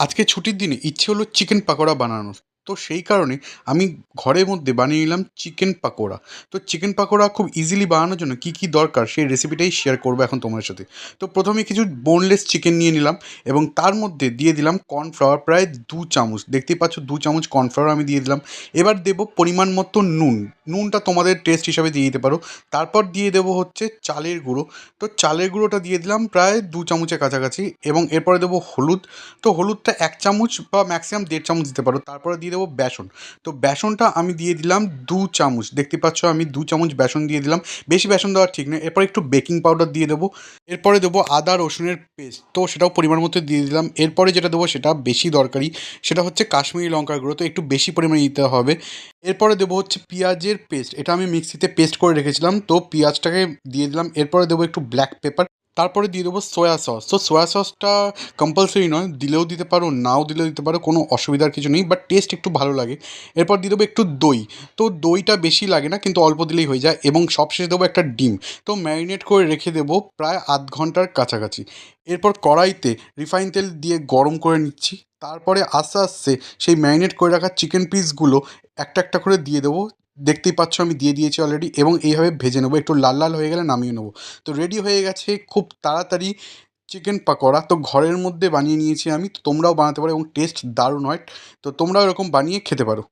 আজকে ছুটির দিনে ইচ্ছে হলো চিকেন পাকোড়া বানানোর। তো সেই কারণে আমি ঘরের মধ্যে বানিয়ে নিলাম চিকেন পাকোড়া। তো চিকেন পাকোড়া খুব ইজিলি বানানোর জন্য কী কী দরকার সেই রেসিপিটাই শেয়ার করবো এখন তোমার সাথে। তো প্রথমে কিছু বোনলেস চিকেন নিয়ে নিলাম এবং তার মধ্যে দিয়ে দিলাম কর্নফ্লাওয়ার প্রায় ২ চামচ। দেখতেই পাচ্ছ ২ চামচ কর্নফ্লাওয়ার আমি দিয়ে দিলাম। এবার দেবো পরিমাণ মতো নুন। নুনটা তোমাদের টেস্ট হিসাবে দিয়ে দিতে পারো। তারপর দিয়ে দেবো হচ্ছে চালের গুঁড়ো। তো চালের গুঁড়োটা দিয়ে দিলাম প্রায় ২ চামচের কাছাকাছি এবং এরপরে দেবো হলুদ। তো হলুদটা ১ চামচ বা ম্যাক্সিমাম ১.৫ চামচ দিতে পারো। তারপরে দিয়ে দেবো বেসন। তো বেসনটা আমি দিয়ে দিলাম ২ চামচ। দেখতে পাচ্ছ আমি ২ চামচ বেসন দিয়ে দিলাম। বেশি বেসন দেওয়া ঠিক নয়। এরপর একটু বেকিং পাউডার দিয়ে দেবো। এরপরে দেবো আদা রসুনের পেস্ট। তো সেটাও পরিমাণ মতো দিয়ে দিলাম। এরপরে যেটা দেবো সেটা বেশি দরকারি। সেটা হচ্ছে কাশ্মীরি লঙ্কার গুঁড়ো। তো একটু বেশি পরিমাণে দিতে হবে। এরপরে দেবো হচ্ছে পেঁয়াজের পেস্ট। এটা আমি মিক্সিতে পেস্ট করে রেখেছিলাম। তো পেঁয়াজটাকে দিয়ে দিলাম। এরপরে দেবো একটু ব্ল্যাক পেপার। তারপরে দিয়ে দেবো সয়া সস। তো সয়া সসটা কম্পালসারি নয়, দিলেও দিতে পারো, নাও দিলেও দিতে পারো, কোনো অসুবিধার কিছু নেই, বাট টেস্ট একটু ভালো লাগে। এরপর দিয়ে দেবো একটু দই। তো দইটা বেশি লাগে না, কিন্তু অল্প দিলেই হয়ে যায়। এবং সবশেষে দেবো একটা ডিম। তো ম্যারিনেট করে রেখে দেবো প্রায় আধ ঘন্টার কাছাকাছি। এরপর কড়াইতে রিফাইন তেল দিয়ে গরম করে নিচ্ছি। তারপরে আস্তে আস্তে সেই ম্যারিনেট করে রাখা চিকেন পিসগুলো একটা একটা করে দিয়ে দেবো। দেখতেই পাচ্ছ আমি দিয়ে দিয়েছি অলরেডি এবং এইভাবে ভেজে নেবো, একটু লাল লাল হয়ে গেলে নামিয়ে নেবো। তো রেডি হয়ে গেছে খুব তাড়াতাড়ি চিকেন পাকোড়া। তো ঘরের মধ্যে বানিয়ে নিয়েছি আমি। তো তোমরাও বানাতে পারো এবং টেস্ট দারুণ হয়। তো তোমরাও এরকম বানিয়ে খেতে পারো।